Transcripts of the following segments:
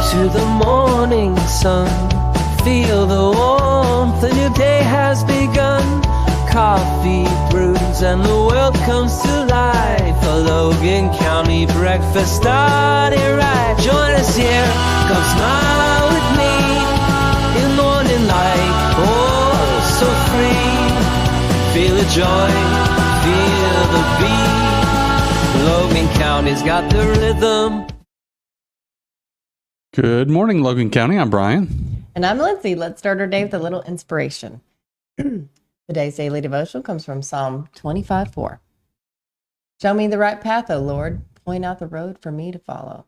to the morning sun. Feel the warmth, a new day has begun. Coffee brews and the world comes to life. A Logan County breakfast started right. Join us here, come smile with me in morning light. Oh, so free. Feel the joy, feel the beat. Logan County's got the rhythm. Good morning, Logan County. I'm Brian. And I'm Lindsey. Let's start our day with a little inspiration. Today's daily devotional comes from Psalm 25:4. Show me the right path, O Lord. Point out the road for me to follow.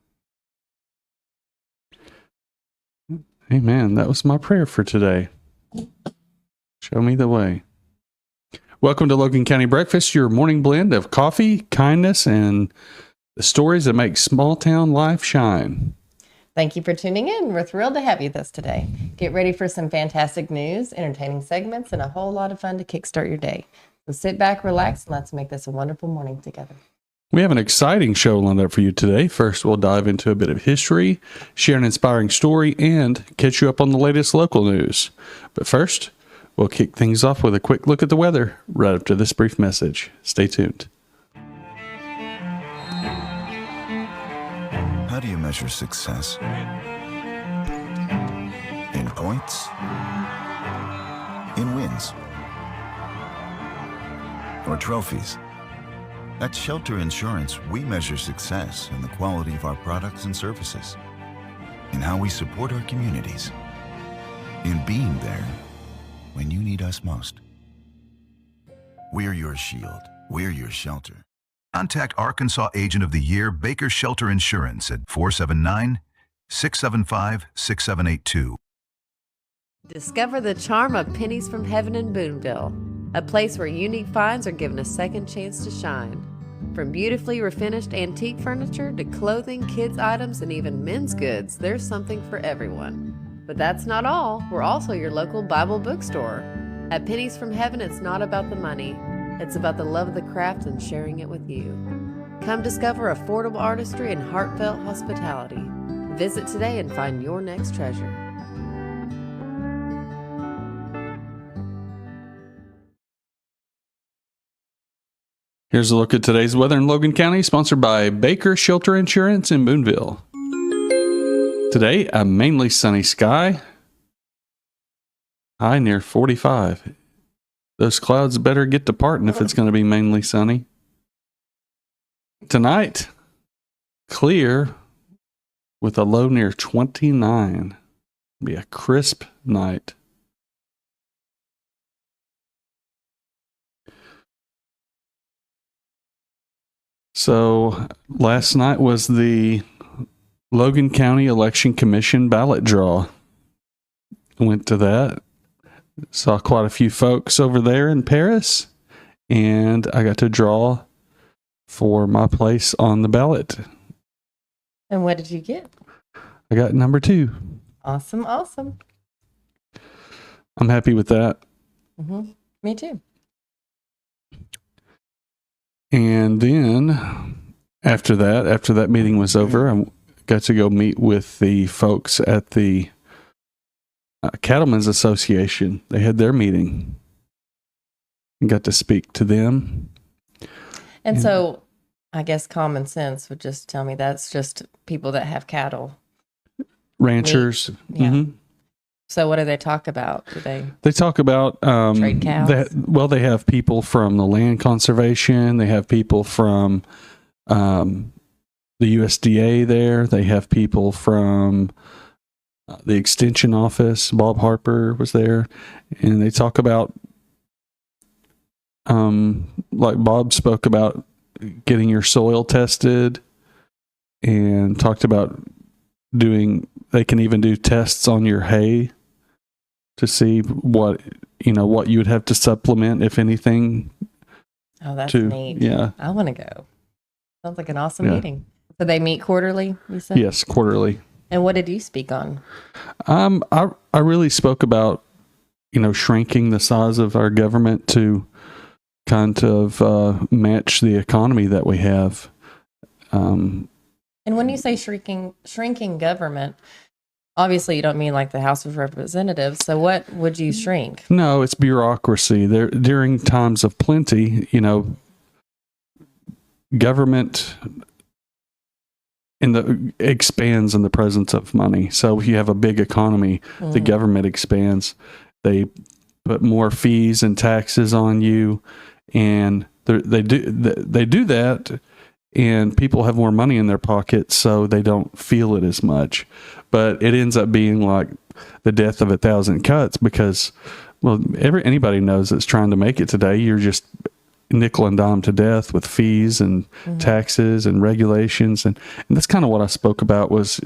Amen. That was my prayer for today. Show me the way. Welcome to Logan County Breakfast, your morning blend of coffee, kindness, and the stories that make small town life shine. Thank you for tuning in. We're thrilled to have you with us today. Get ready for some fantastic news, entertaining segments, and a whole lot of fun to kickstart your day. So sit back, relax, and let's make this a wonderful morning together. We have an exciting show lined up for you today. First, we'll dive into a bit of history, share an inspiring story, and catch you up on the latest local news. But first, we'll kick things off with a quick look at the weather right after this brief message. Stay tuned. How do you measure success? In points? In wins? Or trophies? At Shelter Insurance, we measure success in the quality of our products and services, in how we support our communities, in being there when you need us most. We're your shield. We're your shelter. Contact Arkansas Agent of the Year Baker Shelter Insurance at 479-675-6782. Discover the charm of Pennies from Heaven in Boonville, a place where unique finds are given a second chance to shine. From beautifully refinished antique furniture to clothing, kids' items, and even men's goods, there's something for everyone. But that's not all. We're also your local Bible bookstore. At Pennies from Heaven, it's not about the money. It's about the love of the craft and sharing it with you. Come discover affordable artistry and heartfelt hospitality. Visit today and find your next treasure. Here's a look at today's weather in Logan County, sponsored by Baker Shelter Insurance in Boonville. Today, a mainly sunny sky, high near 45. Those clouds better get departing if it's going to be mainly sunny. Tonight, clear with a low near 29. Be a crisp night. So last night was the Logan County Election Commission ballot draw. Went to that. Saw quite a few folks over there in Paris, and I got to draw for my place on the ballot. And what did you get? I got number 2. Awesome, awesome. I'm happy with that. Mm-hmm. Me too. And then after that meeting was over, I got to go meet with the folks at the Cattlemen's Association. They had their meeting and got to speak to them. And so I guess common sense would just tell me that's just people that have cattle. Ranchers. Yeah. Mm-hmm. So what do they talk about? They talk about trade cows? They have people from the land conservation. They have people from the USDA there. They have people from the extension office. Bob Harper was there, and they talk about like Bob spoke about getting your soil tested, and talked about they can even do tests on your hay to see what you would have to supplement, if anything. Oh, that's neat. Yeah, I want to go. Sounds like an awesome meeting. So they meet quarterly, you said? Yes, quarterly. And what did you speak on? I really spoke about, shrinking the size of our government to kind of match the economy that we have. And when you say shrinking government, Obviously, you don't mean like the House of Representatives. So what would you shrink? No, it's bureaucracy. There during times of plenty, government expands in the presence of money. So if you have a big economy, the government expands. They put more fees and taxes on you, and they do that, and people have more money in their pockets, so they don't feel it as much. But it ends up being like the death of 1,000 cuts because, well, anybody knows that's trying to make it today. You're just nickel and dime to death with fees and taxes and regulations. And that's kind of what I spoke about was,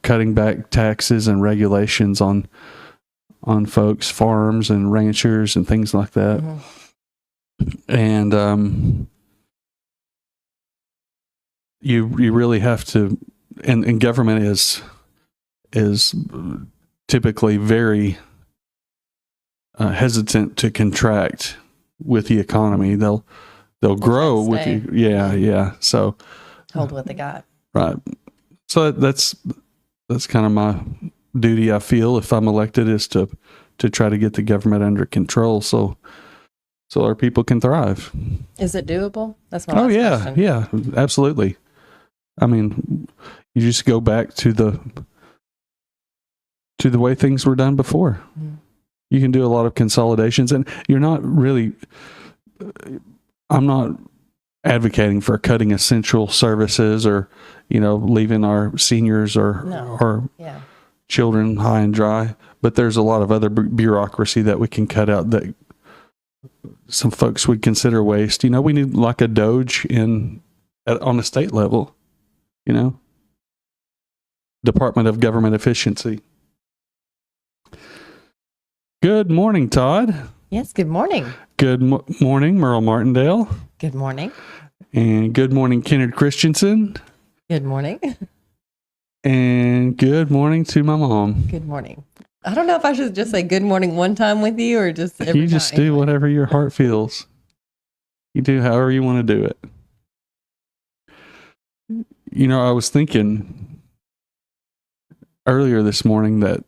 cutting back taxes and regulations on folks, farms and ranchers and things like that. And you really have to, and government is typically very hesitant to contract with the economy. They'll grow with you. Yeah. So Hold what they got. right. So that's kind of my duty. I feel if I'm elected is to try to get the government under control so our people can thrive. Is it doable? That's my last question. Yeah, absolutely. I mean, you just go back to the way things were done before. You can do a lot of consolidations, and you're not really, I'm not advocating for cutting essential services or, leaving our seniors or children high and dry. But there's a lot of other bureaucracy that we can cut out that some folks would consider waste. We need like a Doge on the state level, Department of Government Efficiency. Good morning, Todd. Yes, good morning. Good morning, Merle Martindale. Good morning. And good morning, Kennard Christensen. Good morning. And good morning to my mom. Good morning. I don't know if I should just say good morning one time with you or just every You just time. do whatever your heart feels. You do however you want to do it. I was thinking earlier this morning that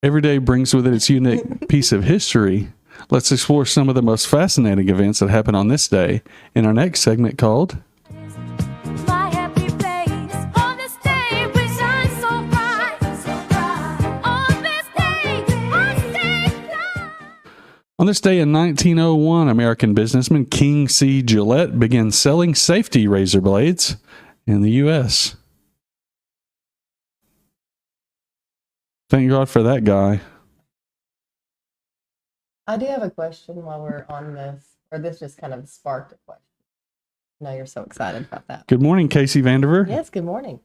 every day brings with it its unique piece of history. Let's explore some of the most fascinating events that happen on this day in our next segment called My happy place. On this day we shine so bright. On this day I stay fly. On this day in 1901, American businessman King C. Gillette began selling safety razor blades in the U.S. Thank God for that guy. I do have a question while we're on this, or this just kind of sparked a question. I know you're so excited about that. Good morning, Casey Vandiver. Yes, good morning.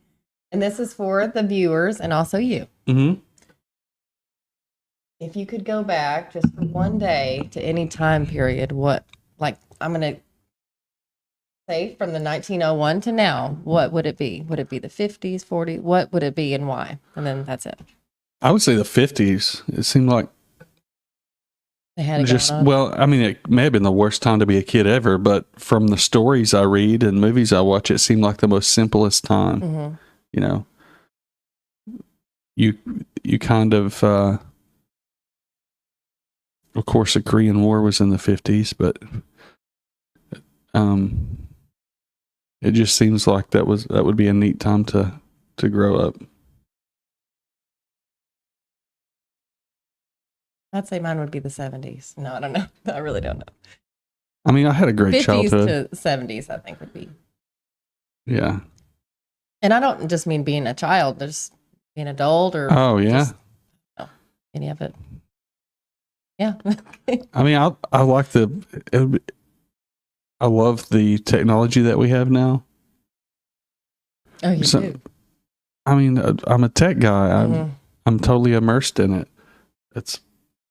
And this is for the viewers and also you. Mm-hmm. If you could go back just for one day to any time period, I'm going to say from the 1901 to now, what would it be? Would it be the 50s, 40s? What would it be and why? And then that's it. I would say the 50s. It seemed like They had it going on. well, I mean, it may have been the worst time to be a kid ever, but from the stories I read and movies I watch, it seemed like the most simplest time. Mm-hmm. You kind of course, the Korean War was in the 50s, but it just seems like that would be a neat time to grow up. I'd say mine would be the 70s. No, I don't know. I really don't know. I mean, I had a great 50s childhood. to 70s, I think would be. Yeah. And I don't just mean being a child, just being adult or Oh yeah. any of it. Yeah. I mean, I like I love the technology that we have now. Oh, you So, do. I mean, I'm a tech guy. Mhm. I'm totally immersed in it. It's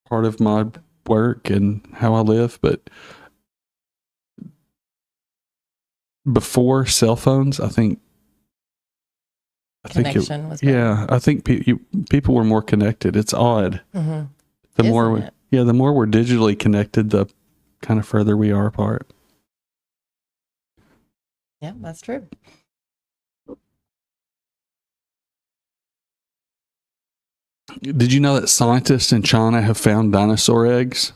part of my work and how I live. But before cell phones, I think Connection was better. yeah, I think people were more connected. It's odd. Mhm. The Isn't more it? the more we're digitally connected, the kind of further we are apart. Yeah, that's true. Did you know that scientists in China have found dinosaur eggs?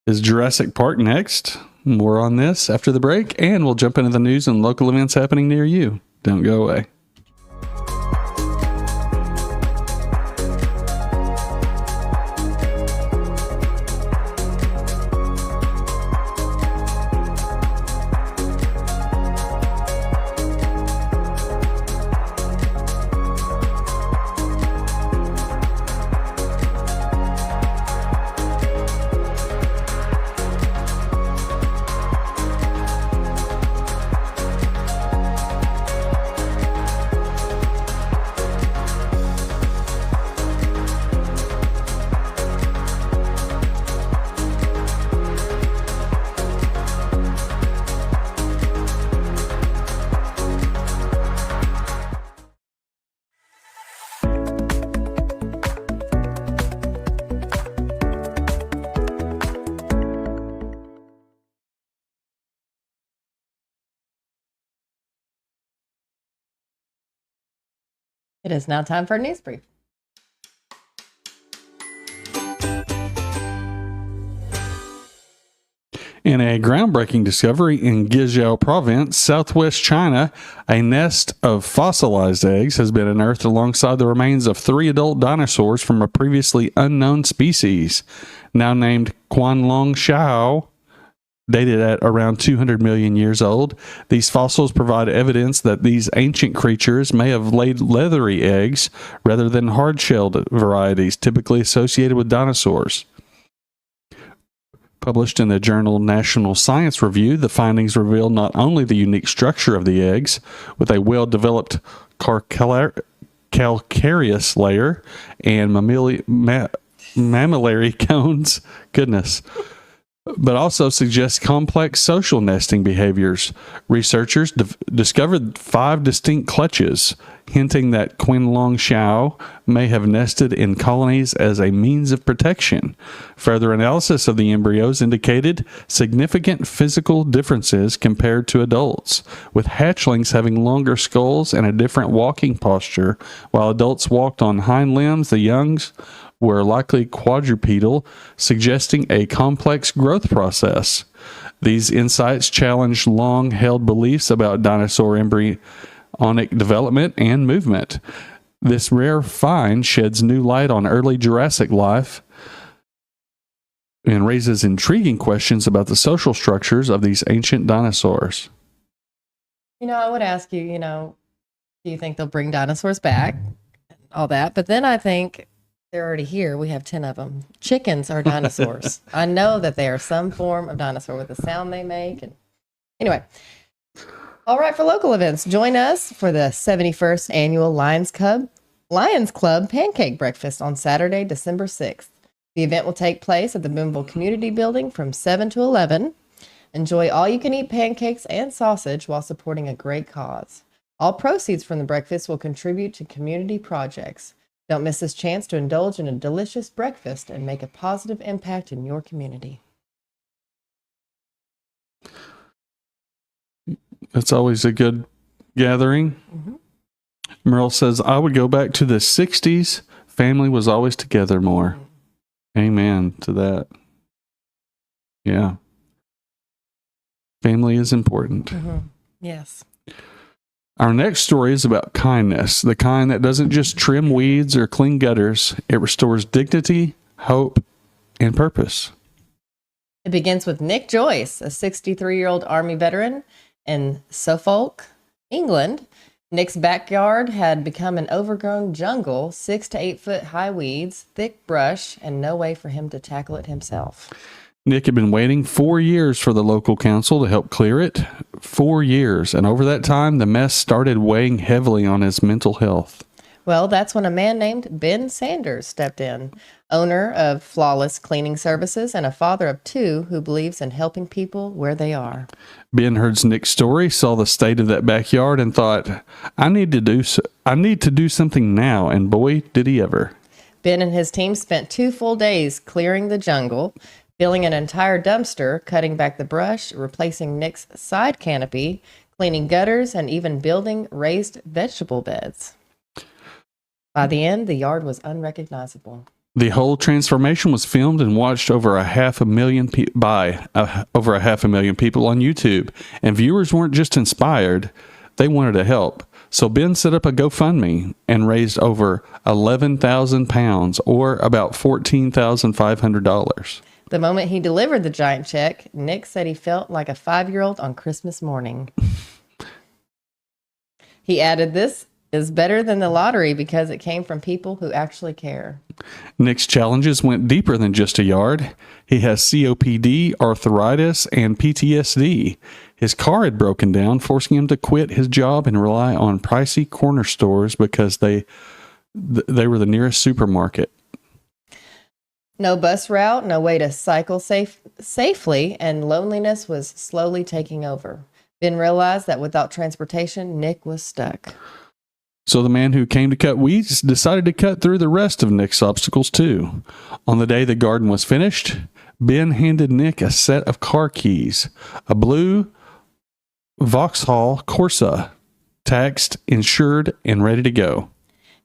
Is Jurassic Park next? More on this after the break, and we'll jump into the news and local events happening near you. Don't go away. It is now time for a news brief. In a groundbreaking discovery in Guizhou province, southwest China, a nest of fossilized eggs has been unearthed alongside the remains of 3 adult dinosaurs from a previously unknown species, now named Quanlong Shao. Dated at around 200 million years old, these fossils provide evidence that these ancient creatures may have laid leathery eggs rather than hard-shelled varieties typically associated with dinosaurs. Published in the journal National Science Review, the findings reveal not only the unique structure of the eggs, with a well-developed calcareous layer and mammillary cones, but also suggests complex social nesting behaviors. Researchers discovered 5 distinct clutches, hinting that Quinlong Shao may have nested in colonies as a means of protection. Further analysis of the embryos indicated significant physical differences compared to adults, with hatchlings having longer skulls and a different walking posture. While adults walked on hind limbs, the youngs were likely quadrupedal, suggesting a complex growth process. These insights challenge long-held beliefs about dinosaur embryonic development and movement. This rare find sheds new light on early Jurassic life and raises intriguing questions about the social structures of these ancient dinosaurs. I would ask you, do you think they'll bring dinosaurs back? All that. But then I think they're already here. We have 10 of them. Chickens are dinosaurs. I know that they are some form of dinosaur with the sound they make. And anyway, all right, for local events, join us for the 71st annual Lions Club Pancake Breakfast on Saturday, December 6th. The event will take place at the Boonville Community Building from 7 to 11. Enjoy all-you-can-eat pancakes and sausage while supporting a great cause. All proceeds from the breakfast will contribute to community projects. Don't miss this chance to indulge in a delicious breakfast and make a positive impact in your community. It's always a good gathering. Mm-hmm. Merle says, I would go back to the 60s. Family was always together more. Amen to that. Yeah. Family is important. Mm-hmm. Yes. Our next story is about kindness, the kind that doesn't just trim weeds or clean gutters. It restores dignity, hope, and purpose. It begins with Nick Joyce, a 63-year-old Army veteran in Suffolk, England. Nick's backyard had become an overgrown jungle, 6 to 8 foot high weeds, thick brush, and no way for him to tackle it himself. Nick had been waiting 4 years for the local council to help clear it. 4 years. And over that time, the mess started weighing heavily on his mental health. Well, that's when a man named Ben Sanders stepped in, owner of Flawless Cleaning Services and a father of 2 who believes in helping people where they are. Ben heard Nick's story, saw the state of that backyard, and thought, I need to do something now. And boy, did he ever. Ben and his team spent 2 full days clearing the jungle, filling an entire dumpster, cutting back the brush, replacing Nick's side canopy, cleaning gutters, and even building raised vegetable beds. By the end, the yard was unrecognizable. The whole transformation was filmed and watched over a half a million over a half a million people on YouTube. And viewers weren't just inspired, they wanted to help. So Ben set up a GoFundMe and raised over 11,000 pounds, or about $14,500. The moment he delivered the giant check, Nick said he felt like a 5-year-old on Christmas morning. He added, "This is better than the lottery because it came from people who actually care." Nick's challenges went deeper than just a yard. He has COPD, arthritis, and PTSD. His car had broken down, forcing him to quit his job and rely on pricey corner stores because they were the nearest supermarket. No bus route, no way to cycle safely, and loneliness was slowly taking over. Ben realized that without transportation, Nick was stuck. So the man who came to cut weeds decided to cut through the rest of Nick's obstacles too. On the day the garden was finished, Ben handed Nick a set of car keys, a blue Vauxhall Corsa, taxed, insured, and ready to go.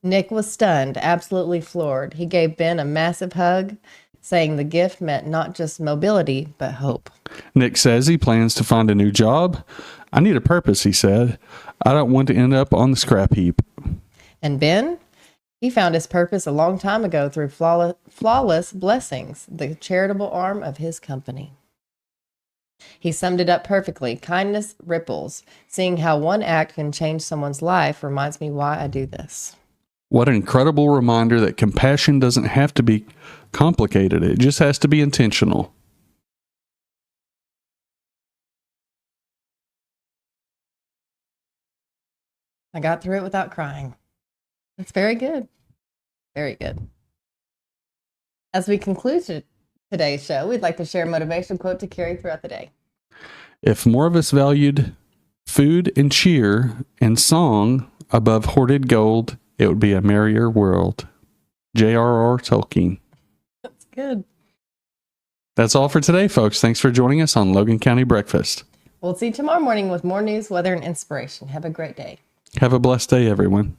Nick was stunned, absolutely floored. He gave Ben a massive hug, saying the gift meant not just mobility, but hope. Nick says he plans to find a new job. "I need a purpose," he said. "I don't want to end up on the scrap heap." And Ben? He found his purpose a long time ago through Flawless Blessings, the charitable arm of his company. He summed it up perfectly. Kindness ripples. Seeing how one act can change someone's life reminds me why I do this. What an incredible reminder that compassion doesn't have to be complicated. It just has to be intentional. I got through it without crying. That's very good. Very good. As we conclude today's show, we'd like to share a motivational quote to carry throughout the day. If more of us valued food and cheer and song above hoarded gold, it would be a merrier world. J.R.R. Tolkien. That's good. That's all for today, folks. Thanks for joining us on Logan County Breakfast. We'll see you tomorrow morning with more news, weather, and inspiration. Have a great day. Have a blessed day, everyone.